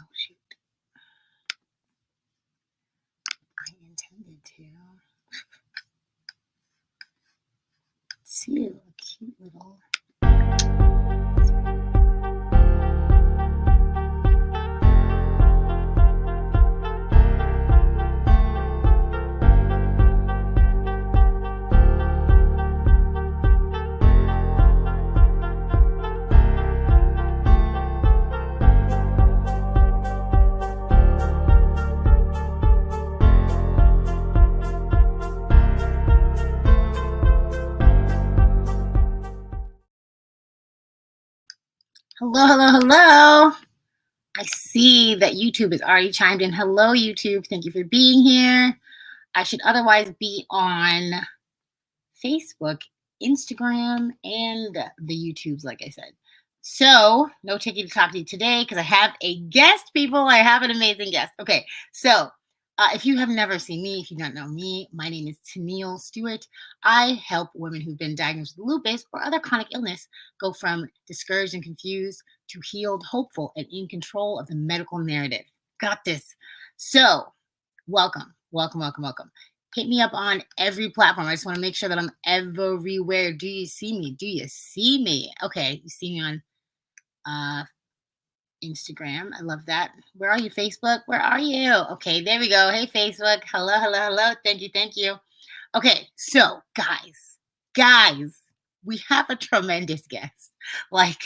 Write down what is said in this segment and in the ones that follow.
Oh, shoot. I intended to see a cute little. Hello, hello, hello. I see that YouTube has already chimed in. Hello, YouTube. Thank you for being here. I should otherwise be on Facebook, Instagram, and the YouTubes, like I said. So, no ticket to talk to you today because I have a guest, people. I have an amazing guest. Okay, so if you have never seen me, if you don't know me, my name is Tenille Stewart. I help women who've been diagnosed with lupus or other chronic illness go from discouraged and confused to healed, hopeful, and in control of the medical narrative. Got this. So, welcome, welcome, welcome, welcome. Hit me up on every platform. I just want to make sure that I'm everywhere. Do you see me? Do you see me? Okay, you see me on Instagram. I love that. Where are you, Facebook? Where are you? Okay, there we go. Hey, Facebook. Hello, hello, hello. Thank you, thank you. Okay, so guys, we have a tremendous guest. Like,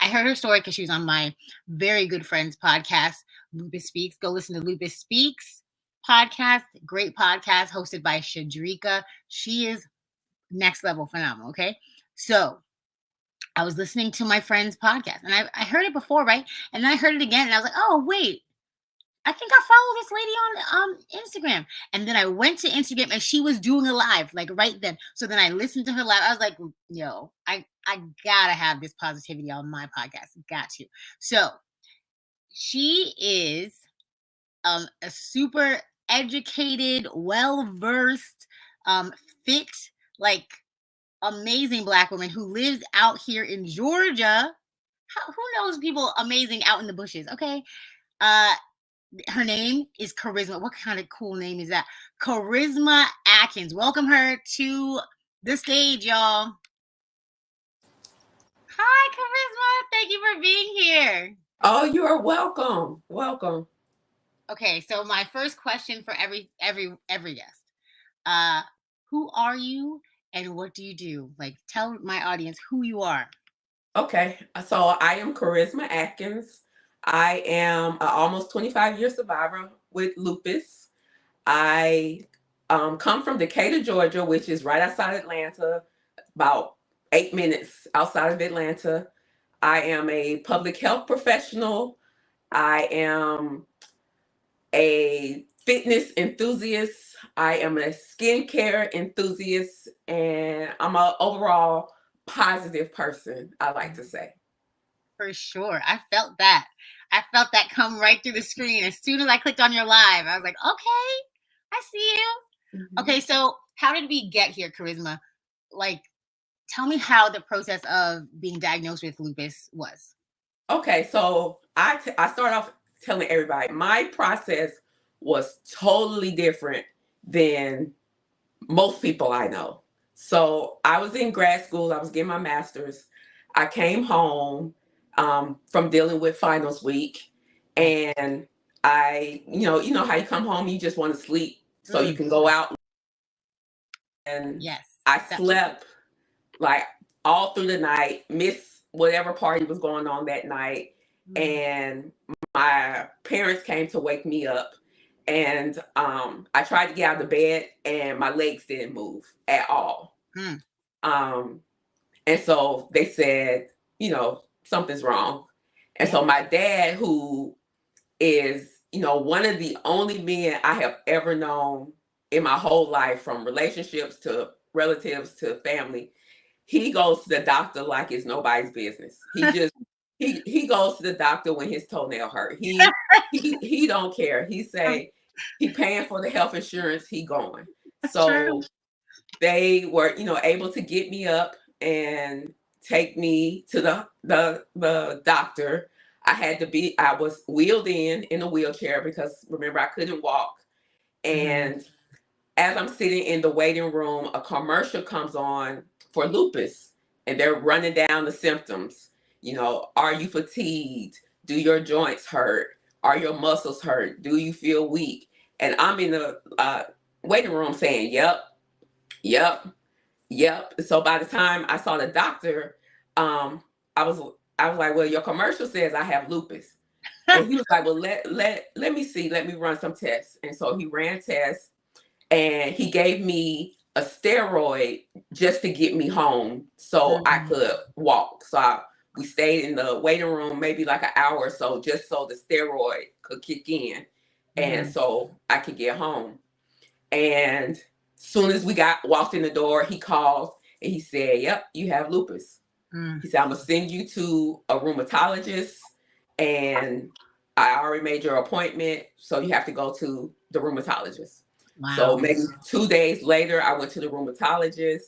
I heard her story because she was on my very good friend's podcast, Lupus Speaks. Go listen to Lupus Speaks podcast. Great podcast hosted by Shadrika. She is next level phenomenal. Okay, so I was listening to my friend's podcast and I heard it before, right? And then I heard it again and I was like, oh, wait, I think I follow this lady on Instagram. And then I went to Instagram and she was doing a live, like right then. So then I listened to her live. I was like, yo, I gotta have this positivity on my podcast. Got to. So she is a super educated, well-versed, fit, like amazing Black woman who lives out here in Georgia. Who knows people amazing out in the bushes? Okay. Her name is Charisma. What kind of cool name is that? Charisma Atkins. Welcome her to the stage, y'all. Hi, Charisma. Thank you for being here. Oh, you are welcome. Welcome. Okay, so my first question for every guest. Who are you and what do you do? Like, tell my audience who you are. Okay, so I am Charisma Atkins. I am an almost 25-year survivor with lupus. I come from Decatur, Georgia, which is right outside Atlanta, about 8 minutes outside of Atlanta. I am a public health professional. I am a fitness enthusiast. I am a skincare enthusiast, and I'm an overall positive person, I like to say. For sure. I felt that. I felt that come right through the screen. As soon as I clicked on your live, I was like, okay, I see you. Mm-hmm. Okay, so how did we get here, Charisma? Like, tell me how the process of being diagnosed with lupus was. Okay, so I start off telling everybody my process was totally different than most people I know. So I was in grad school. I was getting my master's. I came home from dealing with finals week, and I, you know how you come home, you just want to sleep so you can go out. And yes, I slept like all through the night, missed whatever party was going on that night. And my parents came to wake me up. And I tried to get out of the bed and my legs didn't move at all. And so they said, something's wrong. And so my dad, who is, one of the only men I have ever known in my whole life, from relationships to relatives to family, he goes to the doctor like it's nobody's business. He just he goes to the doctor when his toenail hurt. He don't care. He say he paying for the health insurance, he going. That's so true. They were, able to get me up and take me to the doctor. I was wheeled in a wheelchair because remember I couldn't walk. And as I'm sitting in the waiting room, a commercial comes on for lupus, and they're running down the symptoms. Are you fatigued? Do your joints hurt? Are your muscles hurt? Do you feel weak? And I'm in the waiting room saying, yep, yep, yep. So by the time I saw the doctor, um, I was I was like, well, your commercial says I have lupus. And he was like, well, let me see, let me run some tests. And so he ran tests, and he gave me a steroid just to get me home so I could walk. So we stayed in the waiting room maybe like an hour or so, just so the steroid could kick in, and so I could get home. And soon as we walked in the door, he called and he said, "Yep, you have lupus." He said, "I'm gonna send you to a rheumatologist, and I already made your appointment, so you have to go to the rheumatologist." Wow. So maybe 2 days later, I went to the rheumatologist.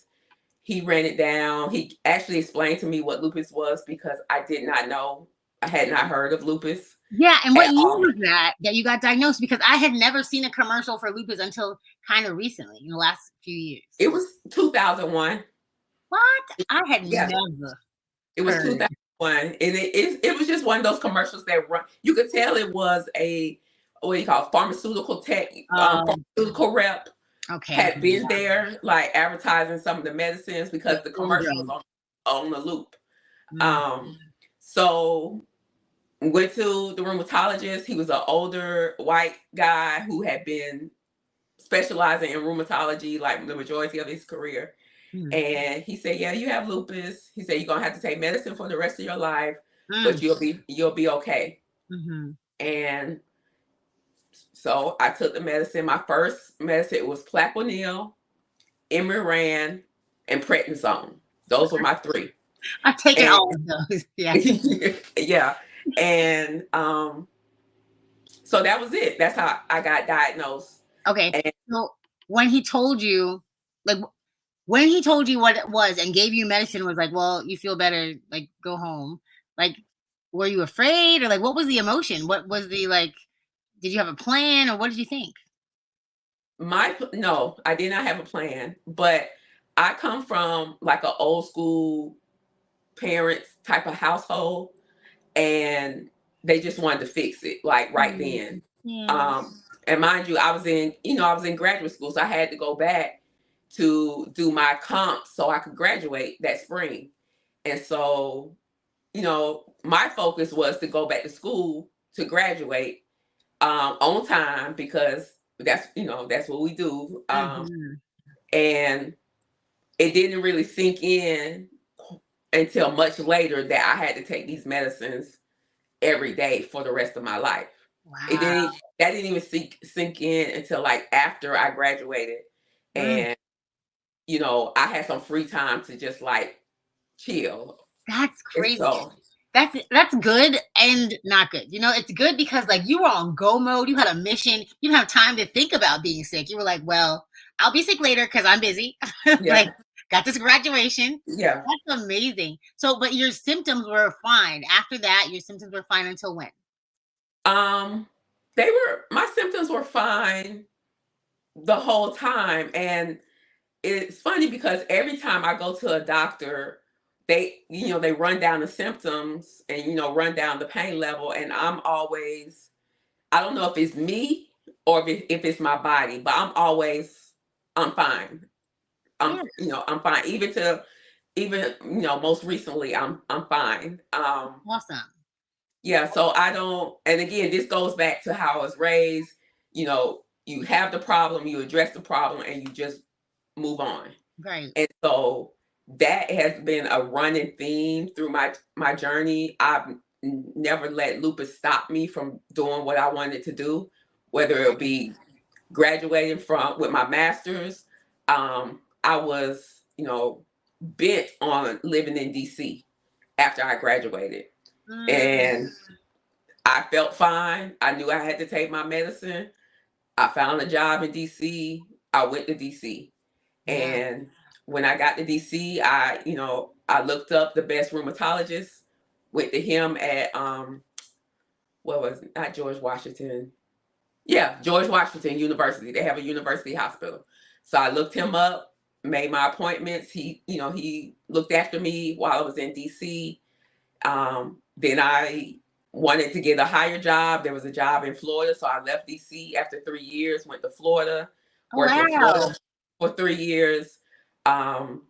He ran it down. He actually explained to me what lupus was because I did not know. I had not heard of lupus. Yeah, and what at year all. was that you got diagnosed? Because I had never seen a commercial for lupus until kind of recently, in the last few years. It was 2001. What? I had Yeah. never It was heard. 2001, and it was just one of those commercials that run. You could tell it was a, what do you call it, pharmaceutical pharmaceutical rep Okay. had been there, like advertising some of the medicines because the commercial was on the loop. So went to the rheumatologist. He was an older white guy who had been specializing in rheumatology like the majority of his career. And he said, "Yeah, you have lupus." He said, "You're gonna have to take medicine for the rest of your life, but you'll be okay." And so I took the medicine. My first medicine was Plaquenil, Imuran, and prednisone. Those were my 3. I've taken all of those. Yeah. Yeah. And so that was it. That's how I got diagnosed. Okay. And so when he told you, like, when he told you what it was and gave you medicine, was like, well, you feel better, like, go home. Like, were you afraid, or like, what was the emotion? What was the, like, did you have a plan, or what did you think? No, I did not have a plan, but I come from like an old school parents type of household, and they just wanted to fix it like right then. And mind you, I was in graduate school, so I had to go back to do my comp so I could graduate that spring. And so, my focus was to go back to school to graduate on time because that's what we do. And it didn't really sink in until much later that I had to take these medicines every day for the rest of my life. Wow. That didn't even sink in until like after I graduated, and I had some free time to just like chill. That's crazy. So, that's good and not good. It's good because like you were on go mode. You had a mission. You didn't have time to think about being sick. You were like, well, I'll be sick later because I'm busy. yeah. Like, got this graduation. Yeah. That's amazing. So, but your symptoms were fine. After that, your symptoms were fine until when? My symptoms were fine the whole time. And it's funny because every time I go to a doctor, they run down the symptoms and, run down the pain level. And I'm always, I don't know if it's me or if it's my body, but I'm fine. I'm fine. Even most recently, I'm fine. Awesome. Yeah. So I don't, and again, this goes back to how I was raised. You have the problem, you address the problem, and you just move on. Right. And so that has been a running theme through my journey. I've never let lupus stop me from doing what I wanted to do, whether it be graduating with my master's. I was, bent on living in DC after I graduated. And I felt fine. I knew I had to take my medicine. I found a job in DC. I went to DC. And when I got to DC, I looked up the best rheumatologist, went to him at what was it? Not George Washington. Yeah, George Washington University. They have a university hospital. So I looked him up, made my appointments. He looked after me while I was in DC. Then I wanted to get a higher job. There was a job in Florida, so I left DC after 3 years, went to Florida, worked in Wow. Florida for 3 years. Um,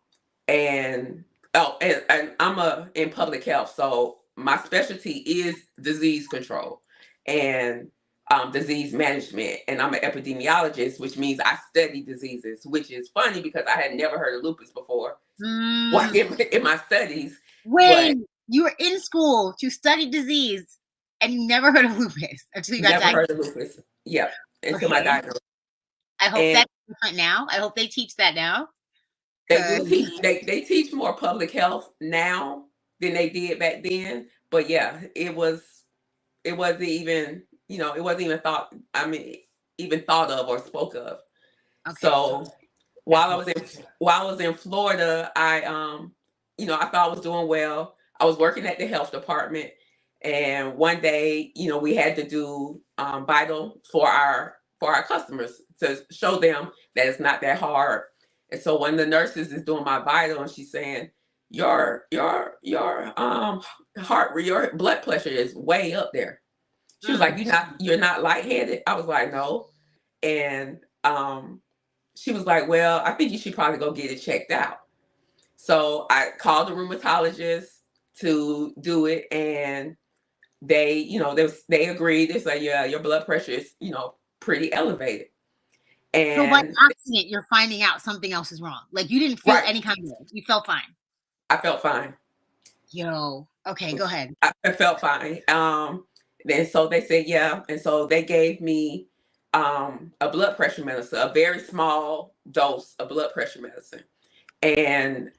and and I'm in public health, so my specialty is disease control and disease management, and I'm an epidemiologist, which means I study diseases, which is funny because I had never heard of lupus before in my studies. Wait, you were in school to study disease and you never heard of lupus until you got Never heard diagnosed? of lupus. Yep, until my diagnosis. I hope that's different now. I hope they teach that now. They do teach. They teach more public health now than they did back then. But yeah, it wasn't even it wasn't even thought. I mean, even thought of or spoke of. Okay. So while I was in Florida, I I thought I was doing well. I was working at the health department, and one day, we had to do vital for our customers to show them that it's not that hard. And so one of the nurses is doing my vital, and she's saying, your heart, your blood pressure is way up there. She was like, you're not lightheaded. I was like, no. And she was like, well, I think you should probably go get it checked out. So I called the rheumatologist to do it, and they agreed. They said, yeah, your blood pressure is, pretty elevated. And so by accident, you're finding out something else is wrong. Like you didn't feel any kind of way. You felt fine. I felt fine. Okay, go ahead. I felt fine. And so they said, yeah. And so they gave me a blood pressure medicine, a very small dose of blood pressure medicine. And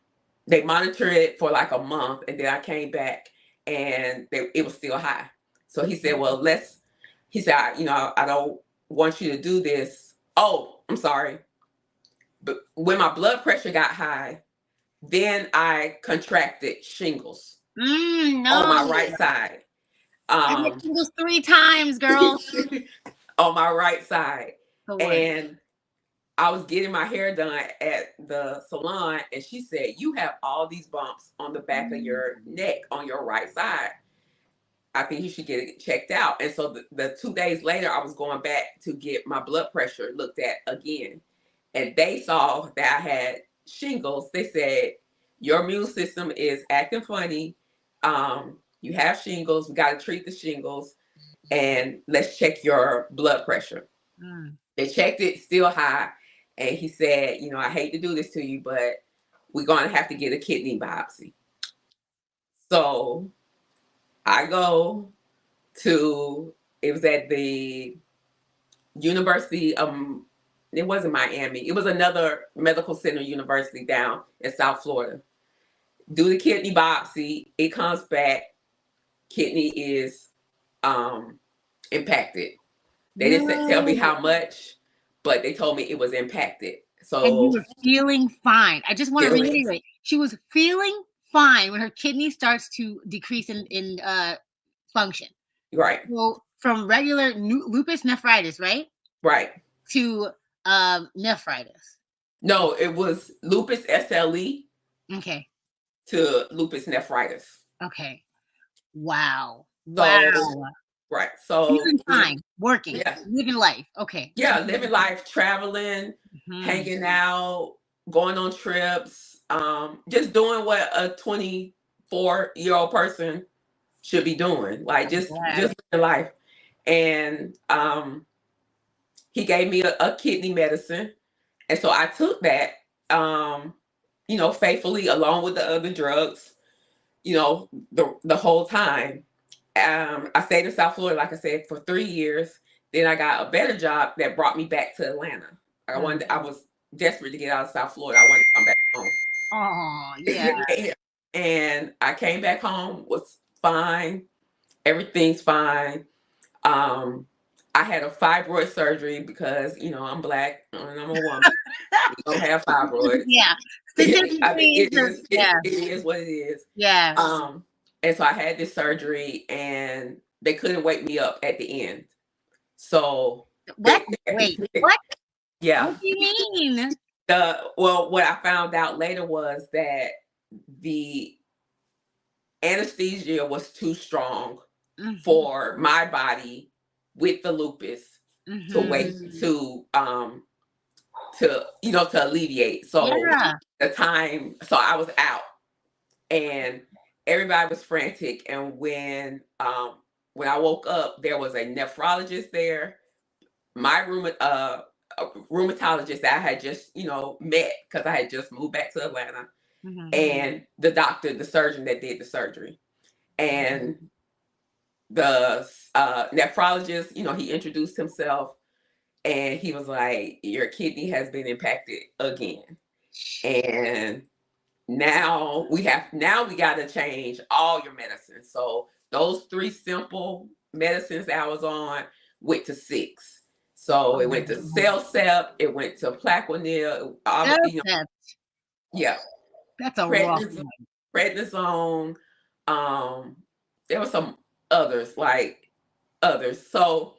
they monitored it for like a month. And then I came back and it was still high. So he said, well, he said, I don't want you to do this. Oh, I'm sorry. But when my blood pressure got high, then I contracted shingles on my right side. I did shingles 3 times, girl. On my right side. And I was getting my hair done at the salon, and she said, you have all these bumps on the back of your neck on your right side. I think you should get it checked out. And so the 2 days later, I was going back to get my blood pressure looked at again. And they saw that I had shingles. They said, your immune system is acting funny. You have shingles. We got to treat the shingles. And let's check your blood pressure. They checked it, still high. And he said, I hate to do this to you, but we're going to have to get a kidney biopsy. So I go to, it was at the University of, it wasn't Miami. It was another medical center university down in South Florida. Do the kidney biopsy. It comes back. Kidney is impacted. They didn't tell me how much, but they told me it was impacted. So and you were feeling fine. I just want to reiterate. She was feeling fine when her kidney starts to decrease in function. Right. So from regular lupus nephritis, right? Right. To nephritis. No, it was lupus SLE. Okay. To lupus nephritis. Okay. Wow. Right. So feeling fine, working, living life. Okay. Yeah, living life, traveling, hanging out, going on trips, just doing what a 24-year-old person should be doing. Like just living life. And he gave me a kidney medicine. And so I took that faithfully along with the other drugs, the whole time. I stayed in South Florida, like I said, for 3 years. Then I got a better job that brought me back to Atlanta. I was desperate to get out of South Florida. I wanted to come back home. Oh, yeah. And I came back home, was fine. Everything's fine. I had a fibroid surgery because, I'm Black and I'm a woman. We don't have fibroids. Yeah. I mean, it is what it is. Yeah. And so I had this surgery, and they couldn't wake me up at the end. So What? Wait, what? Yeah. What do you mean? What I found out later was that the anesthesia was too strong for my body with the lupus to wait to alleviate. So so I was out and everybody was frantic. And when I woke up, there was a nephrologist there, my rheumatologist that I had just, met because I had just moved back to Atlanta, and the surgeon that did the surgery. And the nephrologist, he introduced himself and he was like, your kidney has been impacted again. And now we got to change all your medicines. So those 3 simple medicines that I was on went to 6. So it went to Cellcept, it went to Plaquenil, yeah. That's a rough one. Prednisone. There were some others. So,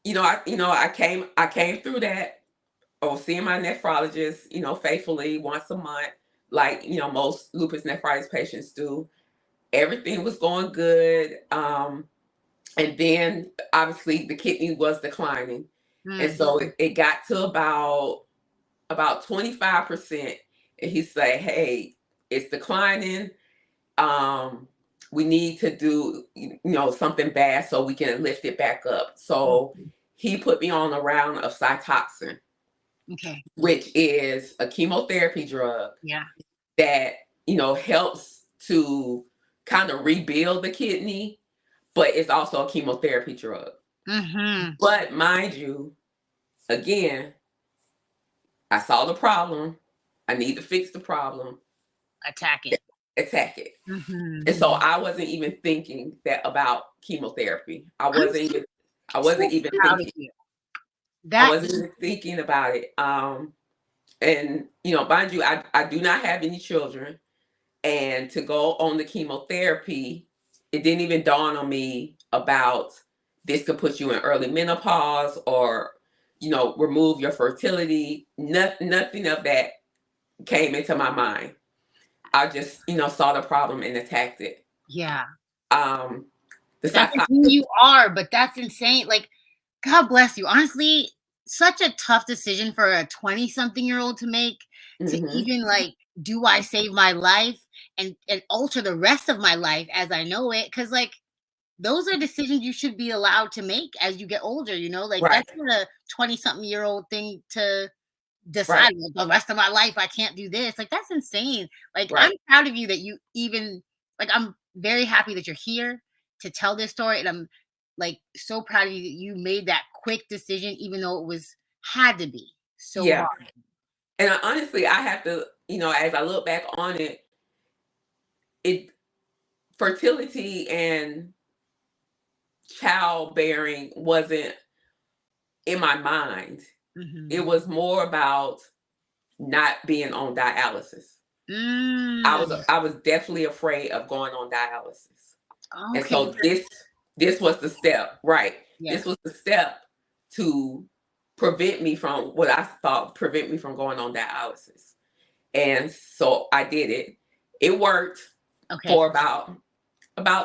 I came through that. I was seeing my nephrologist, faithfully once a month, like, most lupus nephritis patients do. Everything was going good. And then obviously the kidney was declining. And so it got to about 25%. And he said, hey, it's declining. We need to do, something bad so we can lift it back up. So he put me on a round of Cytoxin, which is a chemotherapy drug that, helps to kind of rebuild the kidney, but it's also a chemotherapy drug. But mind you, again, I saw the problem. I need to fix the problem. Attack it. And so I wasn't even thinking about chemotherapy. I wasn't even thinking about it. And mind you, I do not have any children. And to go on the chemotherapy, it didn't even dawn on me about this could put you in early menopause or, remove your fertility. Nothing of that came into my mind. I just, saw the problem and attacked it. Yeah. That's who you are, but that's insane. Like, God bless you. Honestly, such a tough decision for a 20-something-year-old to make, to even like, do I save my life and alter the rest of my life as I know it? Because like, those are decisions you should be allowed to make as you get older, that's not a 20-something-year-old thing to decide the rest of my life I can't do this. Like, that's insane. Like, I'm proud of you that you even, like, I'm very happy that you're here to tell this story, and I'm like so proud of you that you made that quick decision, even though it had to be so hard. And honestly, I have to, as I look back on it, fertility and childbearing wasn't in my mind. It was more about not being on dialysis. I was definitely afraid of going on dialysis. And so this was the step, right? This was the step to prevent me from going on dialysis. And so I did it. It worked for about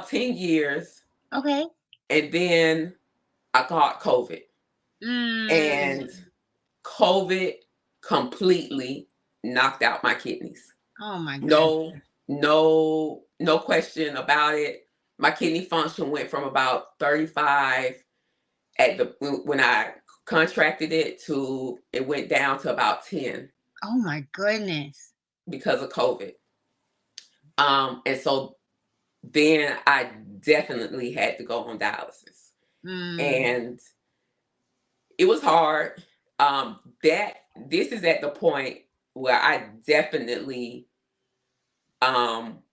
10 years. And then I caught COVID. And COVID completely knocked out my kidneys. Oh my God. No question about it. My kidney function went from about 35 when I contracted it to it went down to about 10. Oh my goodness. Because of COVID. And so then I definitely had to go on dialysis. And it was hard. This is at the point where I definitely thought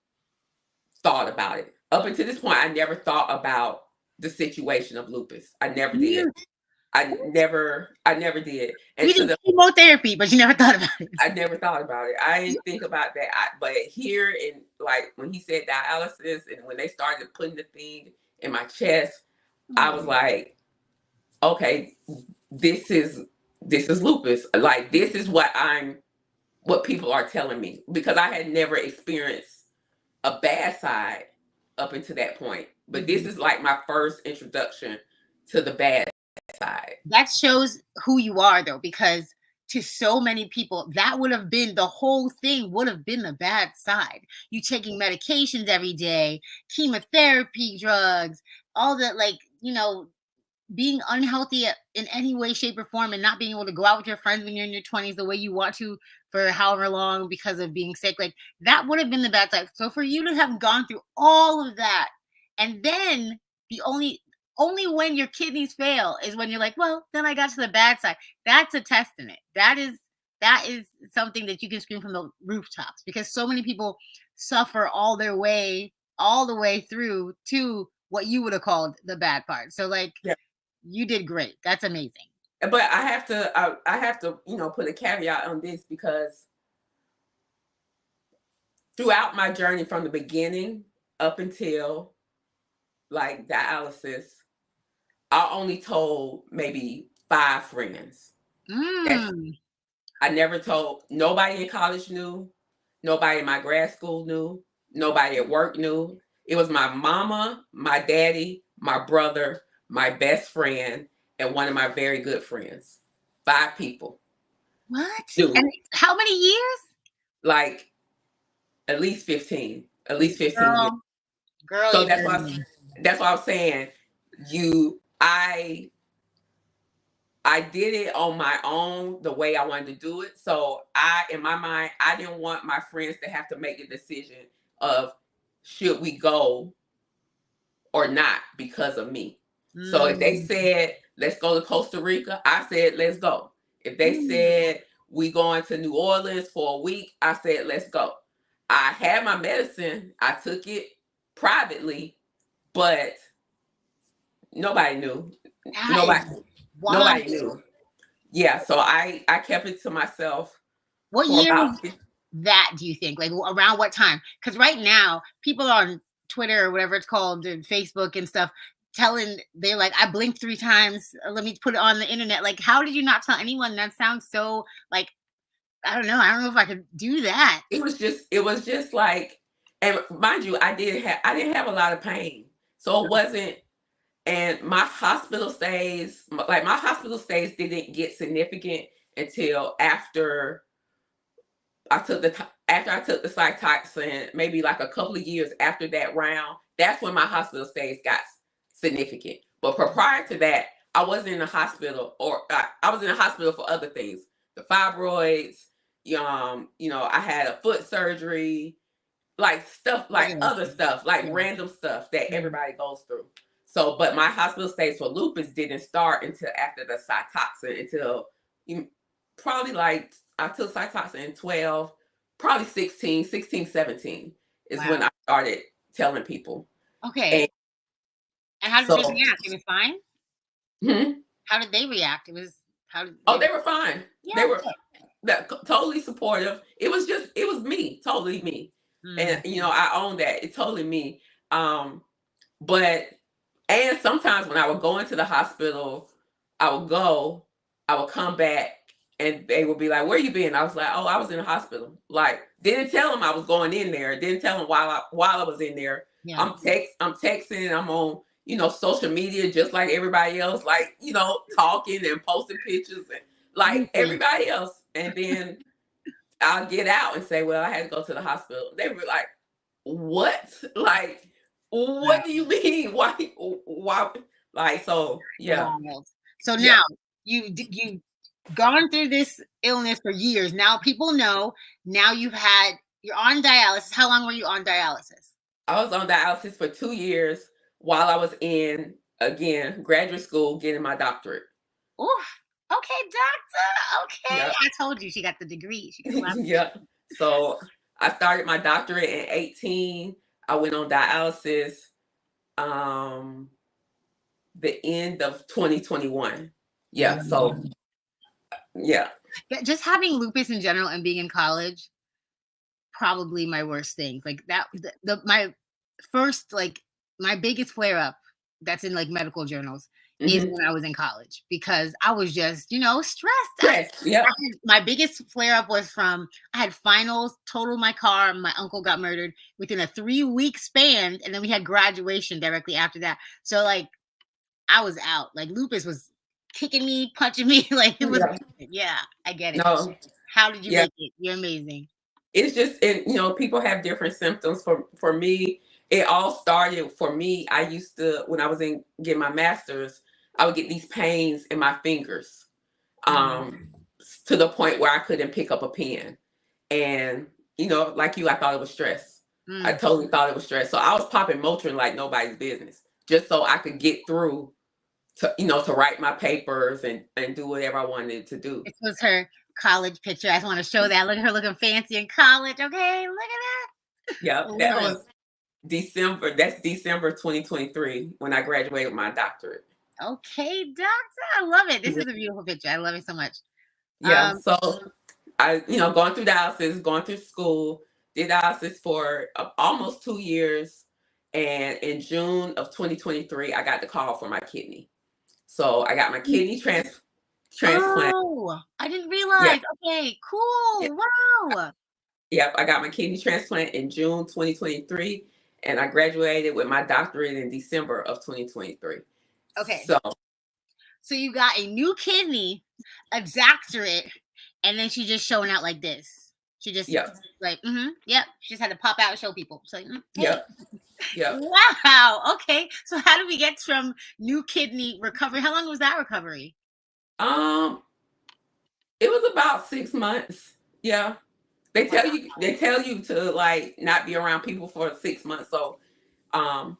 about it. Up until this point, I never thought about the situation of lupus. I never did. I never did. And you did chemotherapy, but you never thought about it. I never thought about it. I didn't think about that. But here, in like when he said dialysis, and when they started putting the thing in my chest. I was like, okay, this is lupus. Like, this is what people are telling me, because I had never experienced a bad side up until that point. But this is like my first introduction to the bad side. That shows who you are, though, because to so many people, that would have been the whole thing, would have been the bad side. You taking medications every day, chemotherapy, drugs, all that, like, being unhealthy in any way, shape, or form, and not being able to go out with your friends when you're in your 20s the way you want to for however long because of being sick. Like, that would have been the bad side. So for you to have gone through all of that, and then the only when your kidneys fail is when you're like, well, then I got to the bad side. That's a testament. That is something that you can scream from the rooftops, because so many people suffer all the way through to what you would have called the bad part. So, like, Yeah. you did great. That's amazing. But I have to, put a caveat on this, because throughout my journey from the beginning up until like dialysis, I only told maybe 5 friends. I never told. Nobody in college knew. Nobody in my grad school knew. Nobody at work knew. It was my mama, my daddy, my brother, my best friend, and one of my very good friends. 5 people. What? Dude. And how many years? Like at least 15. At least 15 years. Girl, So that's what I'm saying. I did it on my own, the way I wanted to do it. So in my mind, I didn't want my friends to have to make the decision of should we go or not because of me. So if they said, let's go to Costa Rica, I said, let's go. If they said, we going to New Orleans for a week, I said, let's go. I had my medicine. I took it privately, but nobody knew. Nobody knew. Yeah, so I kept it to myself. What year was that, do you think? Like, around what time? Because right now, people on Twitter or whatever it's called, Facebook and stuff, they're like, I blinked 3 times. Let me put it on the internet. Like, how did you not tell anyone? That sounds so, like, I don't know if I could do that. It was just like, and mind you, I didn't have a lot of pain. So it wasn't, and my hospital stays didn't get significant until after I took the Cytoxin, maybe like a couple of years after that round. That's when my hospital stays got significant. But prior to that, I wasn't in the hospital, or I was in the hospital for other things. The fibroids, I had a foot surgery, like stuff, like other stuff, like random stuff that everybody goes through. So, but my hospital stays for lupus didn't start until after the Cytoxin, until probably like I took Cytoxin in 12, probably 16, 17 is when I started telling people. Okay. And how did they react? It was fine? How did they react? They were fine. Yeah, they were totally supportive. It was me, totally me. And, I own that. It's totally me. And sometimes when I would go into the hospital, I would come back and they would be like, where you been? I was like, oh, I was in the hospital. Like, didn't tell them I was going in there. Didn't tell them while I was in there. Yeah. I'm texting. I'm on, social media just like everybody else, like, talking and posting pictures and like everybody else. And then I'll get out and say, well, I had to go to the hospital. They were like, what? Like, what do you mean? Why? Like, so, yeah. So now you've gone through this illness for years. Now people know. Now you're on dialysis. How long were you on dialysis? I was on dialysis for 2 years while I was in, again, graduate school getting my doctorate. Oof. Okay, doctor. Okay. Yep. I told you she got the degree. Yeah. So I started my doctorate in 18. I went on dialysis the end of 2021. Yeah. So yeah. Just having lupus in general and being in college, probably my worst things. Like that, my first, like my biggest flare up that's in like medical journals is Mhm. when I was in college because I was just, stressed. Stress. Yep. My biggest flare up was from I had finals, totaled my car, my uncle got murdered within a 3-week span, and then we had graduation directly after that. So like I was out. Like lupus was kicking me, punching me, like it was Yeah. yeah, I get it. No. How did you Yeah. make it? You're amazing. It's just, and people have different symptoms. For me, it all started for me. I used to, when I was in getting my master's, I would get these pains in my fingers, Mhm. um, to the point where I couldn't pick up a pen. And like you, I thought it was stress. I Mm. totally thought it was stress. So I was popping Motrin like nobody's business, just so I could get through to write my papers and do whatever I wanted to do. This was her college picture. I just want to show that. Look at her looking fancy in college. Okay, look at that. Yep, For that real. was December. That's December 2023 when I graduated with my doctorate. Okay, doctor. I love it. This Yeah. is a beautiful picture. I love it so much. Yeah. Um, So I, going through dialysis, going through school, did dialysis for almost 2 years. And in June of 2023, I got the call for my kidney. So I got my kidney transplant. oh, I didn't Yeah. realize. Okay, Yeah. cool. Wow. Yep. I got my kidney transplant in June 2023. And I graduated with my doctorate in December of 2023. Okay, So, so you got a new kidney, a doctorate, and then she just showing out like this. She just yep. like, yep. She just had to pop out and show people. She's like, hey, Yep. Yep. wow. Okay, so how do we get from new kidney recovery? How long was that recovery? Um, it was about 6 months. Yeah. Wow. They tell you to like not be around people for 6 months. So um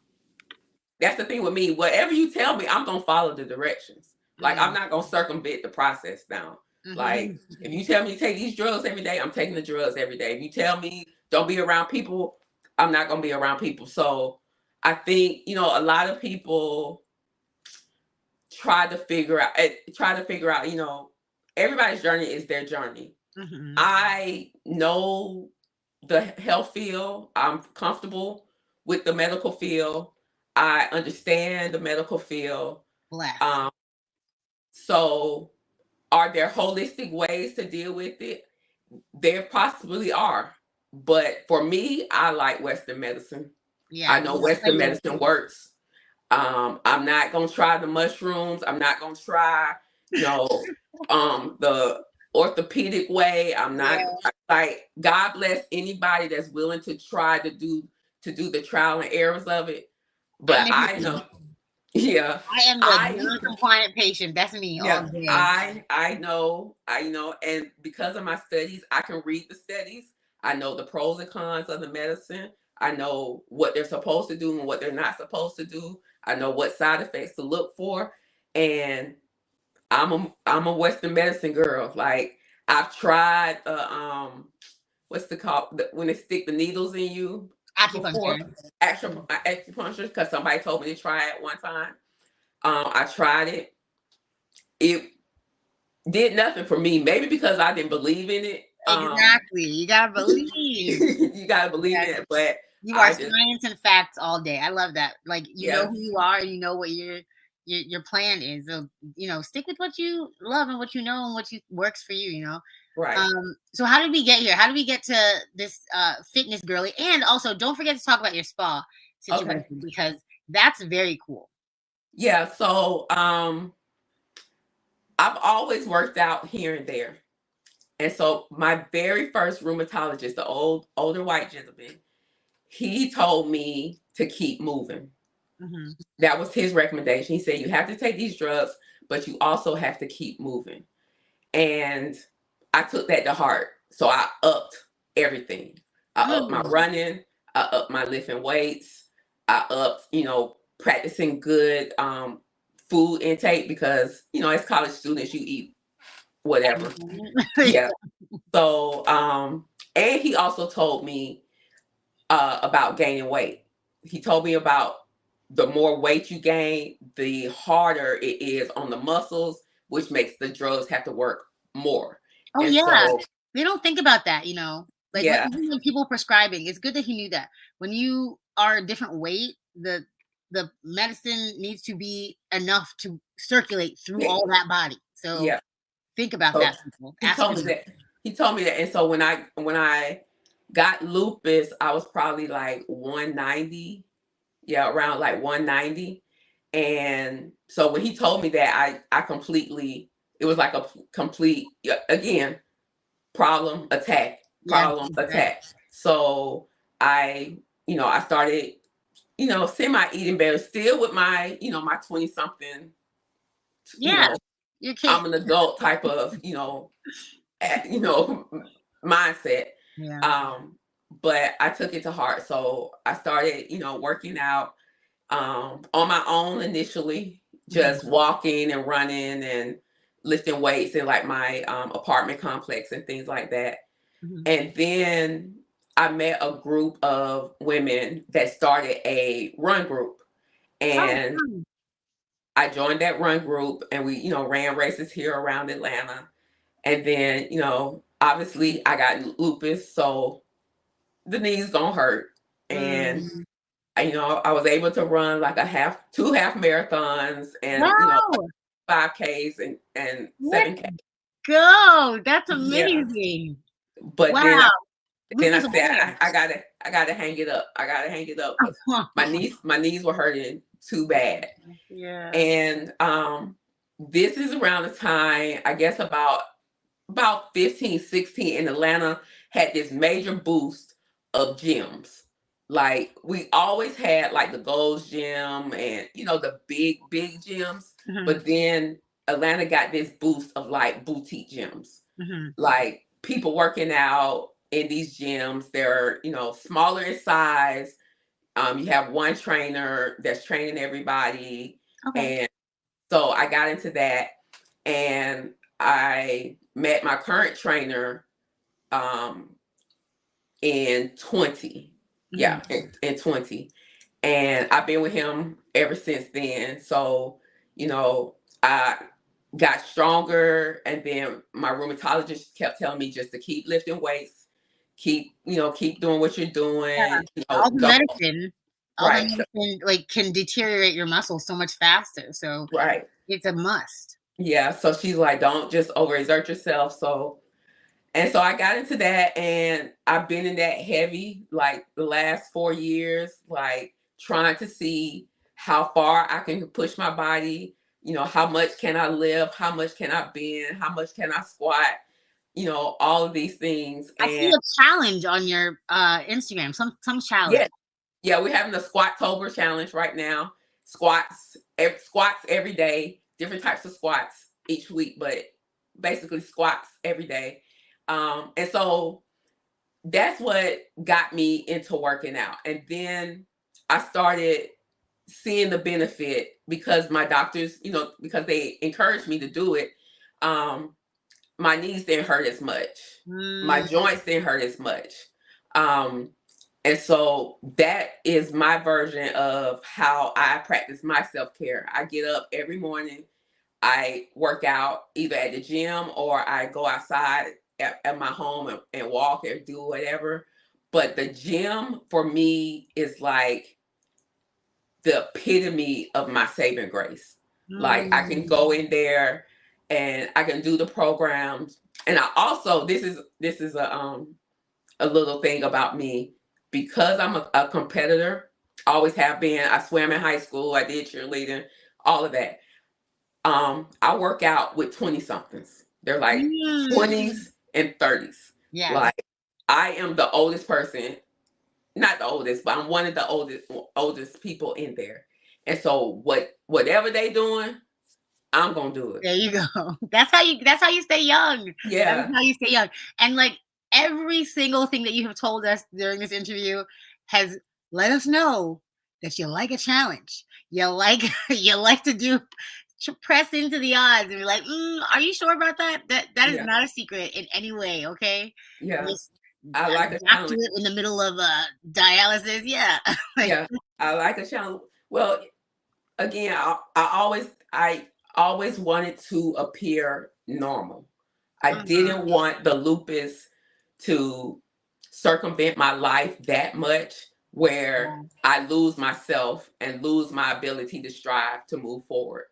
that's the thing with me. Whatever you tell me, I'm gonna follow the directions. Like I'm Mm. not gonna circumvent the process now. Like Mm-hmm. if you tell me to take these drugs every day, I'm taking the drugs every day. If you tell me don't be around people, I'm not gonna be around people. So I think, a lot of people try to figure out, everybody's journey is their journey. Mm-hmm. I know the health field. I'm comfortable with the medical field. I understand the medical field. Bless. Um, so, are there holistic ways to deal with it? There possibly are. But for me, I like Western medicine. Yeah. I know Western medicine works. I'm not gonna try the mushrooms. I'm not gonna try, you know, the orthopedic way. I'm not Yeah. like God bless anybody that's willing to try to do the trial and errors of it. I'm But in I between. know, yeah, I am the I non-compliant patient. That's me all yeah, day. I know, and because of my studies, I can read the studies. I know the pros and cons of the medicine. I know what they're supposed to do and what they're not supposed to do. I know what side effects to look for, and I'm a Western medicine girl. Like I've tried the what's the called when they stick the needles in you before Acupuncture. acupuncture because somebody told me to try it one time. I tried it. It did nothing for me. Maybe because I didn't believe in it. Exactly. You gotta believe. You gotta believe Yeah. in it, but You are I just science and facts all day. I love that. Like you know yes, who you are, you know what your plan is. So stick with what you love and what you know and what you works for you. right. So how did we get here? How did we get to this fitness girly? And also, don't forget to talk about your spa Okay. situation because that's very cool. Yeah. So I've always worked out here and there. And so my very first rheumatologist, the older white gentleman, he told me to keep moving. Hmm. That was his recommendation. He said you have to take these drugs, but you also have to keep moving. And I took that to heart. So I upped everything. I upped my Mm. running, I upped my lifting weights, I upped, practicing good food intake because, as college students you eat whatever. Yeah. So and he also told me about gaining weight. He told me about the more weight you gain, the harder it is on the muscles, which makes the drugs have to work more. Oh And yeah, so, they don't think about that. Like when, yeah, even when people prescribing, it's good that he knew that when you are a different weight, the medicine needs to be enough to circulate through all that body. So Yeah. think about So that, people. he Ask told me yourself. that. He told me that. And so when I got lupus, I was probably like 190. Yeah, around like 190. And so when he told me that, I completely, it was like a complete, again, Yeah, problem right. attack. So I started, semi eating better, still with my, my 20 something, you Yeah, know, you can't. I'm an adult type of, you know, mindset. Yeah. Um, but I took it to heart. So I started, working out on my own initially, Mhm, just walking and running and lifting weights in like my apartment complex and things like that. mhm. And then I met a group of women that started a run group. Oh, And fun. I joined that run group and we, ran races here around Atlanta. And then, obviously I got lupus, so the knees gonna hurt. And Mm. I was able to run like two half marathons and, Wow. 5Ks and Let's 7K. go. That's Yeah. amazing. But then Wow. then I Lupus said awareness. I gotta hang it up. I gotta hang it up because my knees were hurting too bad. Yeah. And this is around the time, I guess about 15, 16 in Atlanta had this major boost of gyms. Like we always had like the Gold's Gym and the big gyms, Mhm, but then Atlanta got this boost of like boutique gyms. mhm. Like people working out in these gyms, they're smaller in size. You have one trainer that's training everybody, Okay. and so I got into that, and I met my current trainer um, in 20. Mhm. Yeah, in 20. And I've been with him ever since then. So, I got stronger, and then my rheumatologist kept telling me just to keep lifting weights, keep doing what you're Yeah. doing, All the don't medicine all the right, medicine, like, can deteriorate your muscles so much faster, so right. it's a must. Yeah. So she's like, don't just overexert yourself. So I got into that, and I've been in that heavy like the last 4 years, like trying to see how far I can push my body, how much can I lift, how much can I bend, how much can I squat, all of these things. I see And a challenge on your, Instagram, some challenge. yeah, yeah, we're having the Squattober challenge right now. Squats every day, different types of squats each week, but basically squats every day. And so that's what got me into working out. And then I started seeing the benefit because my doctors, because they encouraged me to do it. Um, my knees didn't hurt as much. My Mm, joints didn't hurt as much. Um, and so that is my version of how I practice my self care. I get up every morning, I work out either at the gym or I go outside at my home and walk or do whatever. But the gym for me is like the epitome of my saving grace. Like I can mm. go in there and I can do the programs. And I also this is a little thing about me because I'm a competitor, always have been. I swam in high school, I did cheerleading, all of that. I work out with 20 somethings. They're like Mm. 20s and 30s. Yes. Like I am the oldest person, not the oldest, but I'm one of the oldest people in there. And so whatever they doing, I'm gonna do it. There you go. That's how you stay young. That is Yeah. how you stay young. And, like, every single thing that you have told us during this interview has let us know that you like a challenge. You like you like to press into the odds and be like, are you sure about that? That is Yeah. not a secret in any way, okay? Yeah. Just I like a adapt to challenge. it in the middle of dialysis. Yeah. Like, Yeah. I like a challenge. Well, again, I always wanted to appear normal. I mhm, didn't want the lupus to circumvent my life that much where I lose myself and lose my ability to strive to move forward.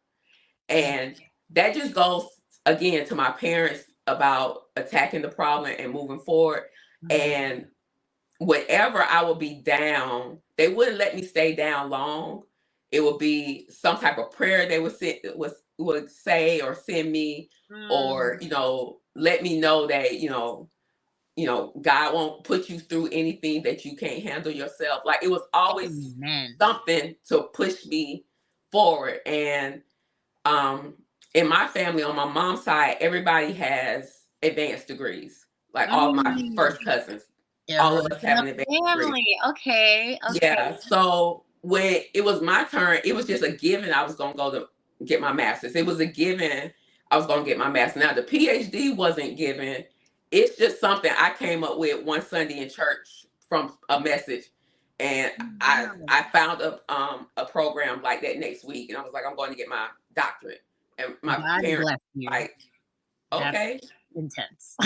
And that just goes again to my parents about attacking the problem and moving forward. And whenever I would be down, they wouldn't let me stay down long. It would be some type of prayer they would say or send me, or let me know that God won't put you through anything that you can't handle yourself. Like it was always something to push me forward. And in my family, on my mom's side, everybody has advanced degrees. Like all my first cousins, all of us have an advanced degree. Okay. Yeah. So when it was my turn, it was just a given I was gonna go to get my master's. It was a given I was gonna get my master's. Now the PhD wasn't given. It's just something I came up with one Sunday in church from a message. And I found a program like that next week, and I was like, I'm going to get my doctorate. And my parents like, okay, that's intense.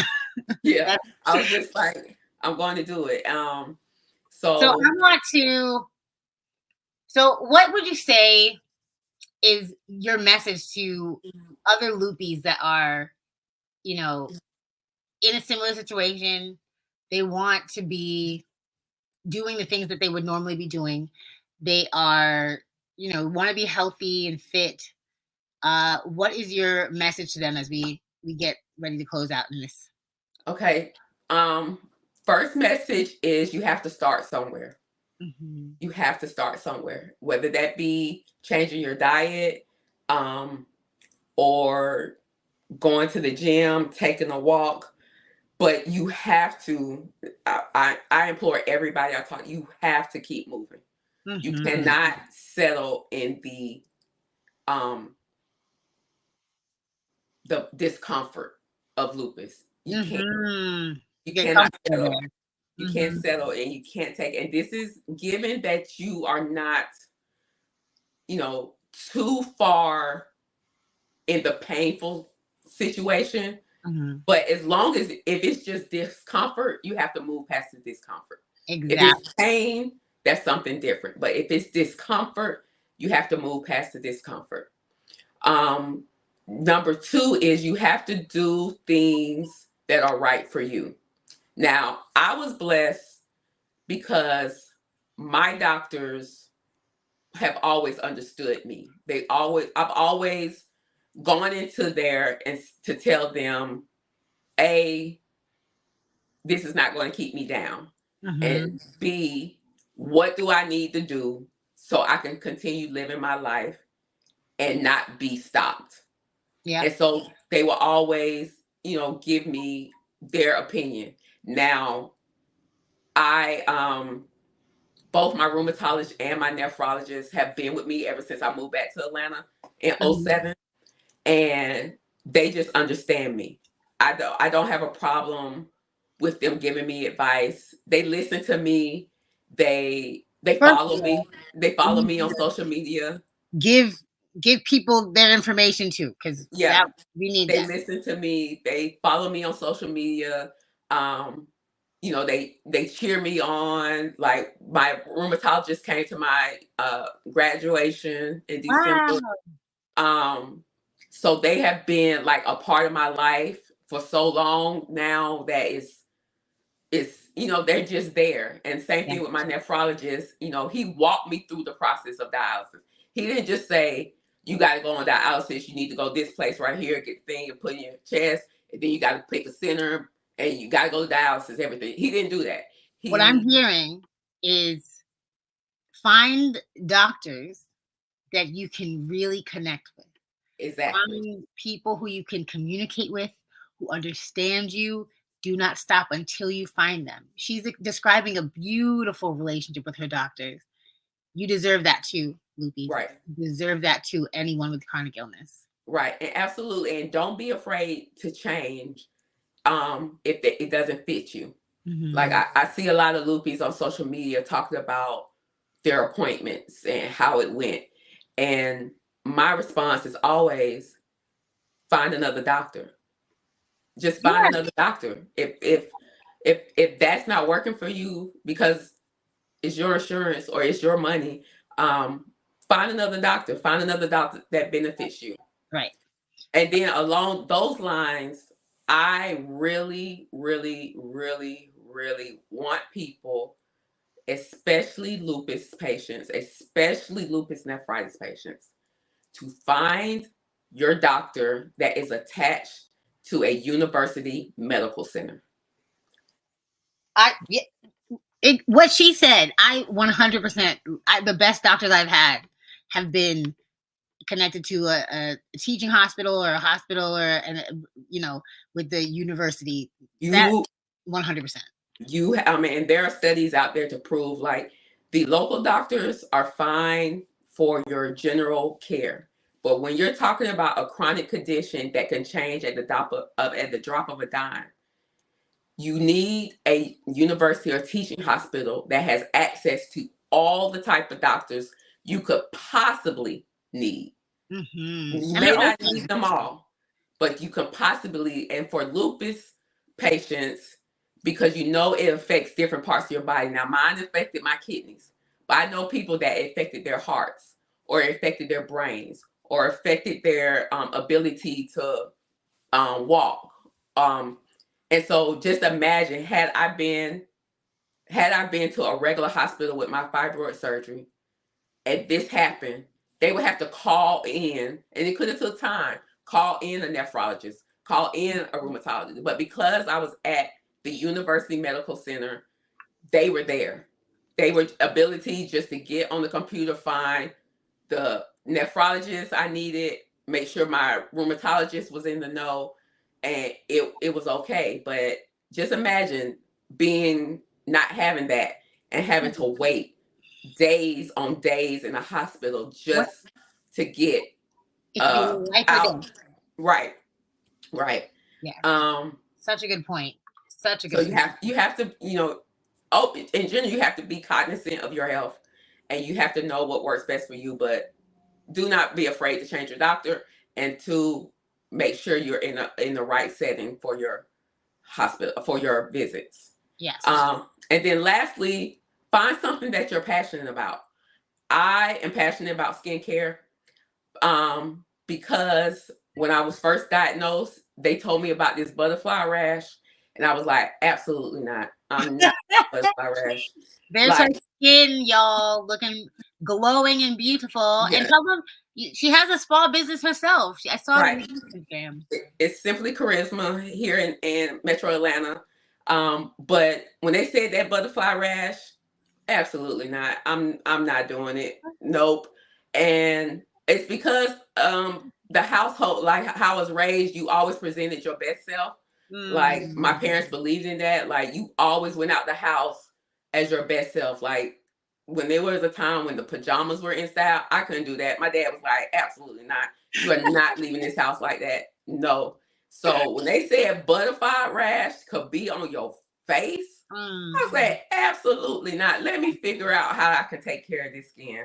Yeah, I was just like, I'm going to do it. So I want to. So what would you say is your message to other loopies that are, in a similar situation? They want to be doing the things that they would normally be doing. They are, want to be healthy and fit. What is your message to them as we get ready to close out in this? Okay. First message is you have to start somewhere. You have to start somewhere, whether that be changing your diet, or going to the gym, taking a walk. But you have to, I implore everybody I talk, you have to keep moving. You cannot settle in the discomfort of lupus. You can't. You cannot settle. You can't settle, and you can't take. And this is given that you are not, too far in the painful situation. But as long as if it's just discomfort, you have to move past the discomfort. If it's pain, that's something different. But if it's discomfort, you have to move past the discomfort. Number two is you have to do things that are right for you. Now, I was blessed because my doctors have always understood me. I've always gone into there and to tell them, A, this is not going to keep me down. And B, what do I need to do so I can continue living my life and not be stopped? Yeah. And so they will always, give me their opinion. Now, both my rheumatologist and my nephrologist have been with me ever since I moved back to Atlanta in 2007. And they just understand me. I don't have a problem with them giving me advice. They listen to me. They follow me. They follow me on social media. Give people their information too, because we need that. They listen to me. They follow me on social media. They cheer me on. Like my rheumatologist came to my graduation in December. Wow. So they have been like a part of my life for so long now that it's they're just there. And same thing with my nephrologist. He walked me through the process of dialysis. He didn't just say, you got to go on dialysis. You need to go this place right here, get the thing and put in your chest. And then you got to pick a center and you got to go to dialysis, everything. He didn't do that. What I'm hearing is find doctors that you can really connect with. Exactly. Find people who you can communicate with, who understand you. Do not stop until you find them. She's describing a beautiful relationship with her doctors. You deserve that too, Lupus. Right. You deserve that too, anyone with chronic illness. Right. And absolutely. And don't be afraid to change if it doesn't fit you. Like I see a lot of Lupus on social media talking about their appointments and how it went. And my response is always find another doctor. Just find another doctor. If that's not working for you, because it's your insurance or it's your money. Find another doctor. Find another doctor that benefits you. Right. And then along those lines, I really, really, really, really want people, especially lupus patients, especially lupus nephritis patients, to find your doctor that is attached to a university medical center. What she said, I 100%, the best doctors I've had have been connected to a teaching hospital or a hospital or, with the university. That 100%. And there are studies out there to prove like the local doctors are fine for your general care. But when you're talking about a chronic condition that can change at the drop of a dime, you need a university or teaching hospital that has access to all the type of doctors you could possibly need. You may not need them all, but you can possibly, and for lupus patients, because it affects different parts of your body. Now, mine affected my kidneys, but I know people that affected their hearts, or affected their brains, or affected their ability to walk. And so just imagine, had I been to a regular hospital with my fibroid surgery, and this happened, they would have to call in, and it could have took time, call in a nephrologist, call in a rheumatologist. But because I was at the University Medical Center, they were there. They were ability just to get on the computer, find the nephrologist I needed, make sure my rheumatologist was in the know, and it was okay. But just imagine not having that and having to wait days on days in a hospital just to get out. Right. Yeah. Such a good point. Such a good point. You have to, in general, you have to be cognizant of your health, and you have to know what works best for you, but do not be afraid to change your doctor, and to make sure you're in the right setting for your hospital, for your visits. Yes. And then lastly, find something that you're passionate about. I am passionate about skincare, because when I was first diagnosed, they told me about this butterfly rash, and I was like, absolutely not. I'm not butterfly rash. There's her skin, y'all, looking glowing and beautiful. Yeah. And tell them she has a spa business herself. I saw it on Instagram. It's simply Charisma here in Metro Atlanta. But when they said that butterfly rash, absolutely not. I'm not doing it. Nope. And it's because the household, like how I was raised, you always presented your best self. Like my parents believed in that. Like you always went out the house as your best self. Like when there was a time when the pajamas were in style, I couldn't do that. My dad was like, absolutely not. You are not leaving this house like that. No. So when they said butterfly rash could be on your face, I was like, absolutely not. Let me figure out how I can take care of this skin.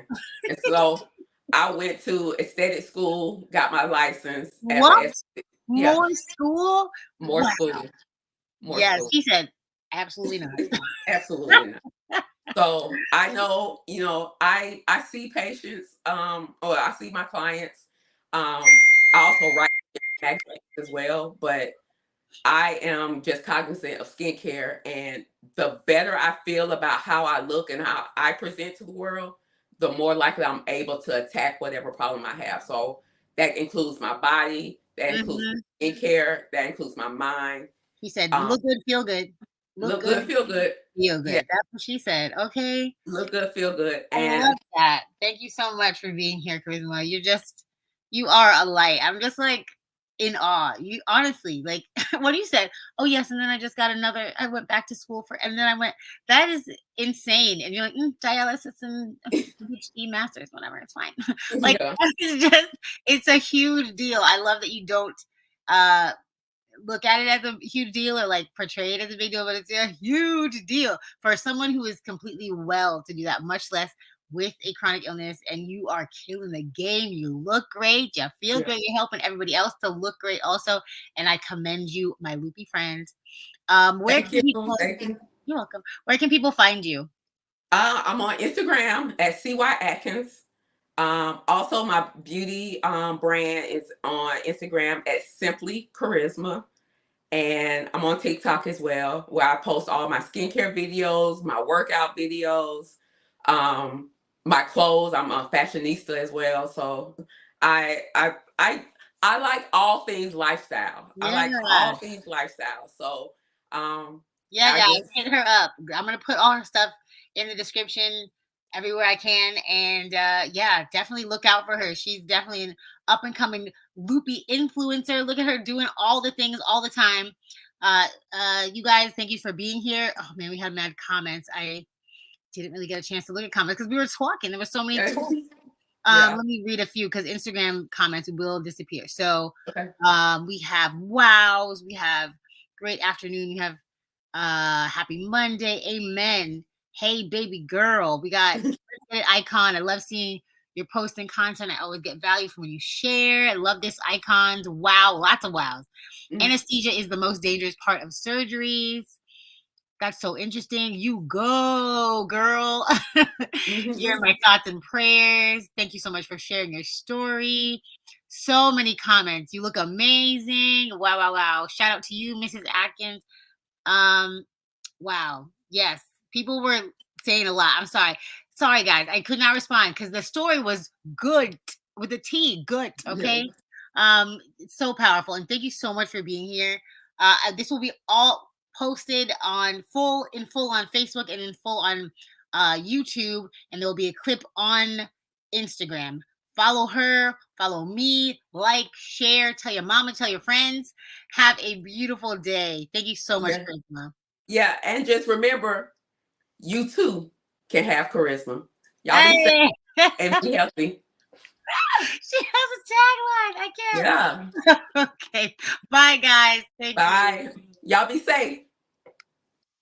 And so I went to aesthetic school, got my license. What? More school? More school. Yes, he said, absolutely not. Absolutely not. So I know, I see patients, or I see my clients. I also write magazines as well, but I am just cognizant of skincare, and the better I feel about how I look and how I present to the world, the more likely I'm able to attack whatever problem I have. So that includes my body, that includes skincare, that includes my mind. He said, look good, feel good. Look good, feel good. Feel good. Yeah. That's what she said. Okay. Look good, feel good. And I love that. Thank you so much for being here, Charisma. You are a light. I'm just like in awe. You honestly, like what you said. Oh yes, and then I went back to school and then that is insane. And you're like, dialysis and PhD masters, whatever, it's fine. Like it's a huge deal. I love that you don't look at it as a huge deal or like portray it as a big deal, but it's a huge deal for someone who is completely well to do that, much less with a chronic illness. And you are killing the game. You look great. You feel great. You're helping everybody else to look great also. And I commend you, my loopy friends. You're welcome. Where can people find you? I'm on Instagram at CY Atkins. Also, my beauty brand is on Instagram at Simply Charisma. And I'm on TikTok as well, where I post all my skincare videos, my workout videos, um, my clothes. I'm a fashionista as well, so I I I I like all things lifestyle. I Yeah. like all things lifestyle. So Yeah, I guys, just hit her up. I'm gonna put all her stuff in the description everywhere I can, and yeah, definitely look out for her. She's definitely an up and coming loopy influencer. Look at her doing all the things all the time. You guys, thank you for being here. Oh man, we had mad comments. I didn't really get a chance to look at comments because we were talking. There were so many talks. yeah. Let me read a few because Instagram comments will disappear. So Okay. we have wows, we have great afternoon, we have happy Monday, amen. Hey baby girl, we got icon. I love seeing your posting content. I always get value from when you share. I love this icons. Wow, lots of wows. Mm. Anesthesia is the most dangerous part of surgeries. That's so interesting. You go, girl. You're in my thoughts and prayers. Thank you so much for sharing your story. So many comments. You look amazing. Wow, wow, wow. Shout out to you, Mrs. Atkins. Um, wow. Yes. People were saying a lot. I'm sorry. Sorry, guys. I could not respond because the story was good with a T. Good. Yeah. Okay. It's so powerful. And thank you so much for being here. This will be all posted in full on Facebook and in full on YouTube, and there will be a clip on Instagram. Follow her, follow me, like, share, tell your mama, tell your friends. Have a beautiful day. Thank you so much, Yeah. Charisma. Yeah. And just remember, you too can have charisma. Y'all be safe Hey! and be healthy. She has a tagline. I can't. Yeah. Okay. Bye, guys. Thank you. Bye. Y'all be safe.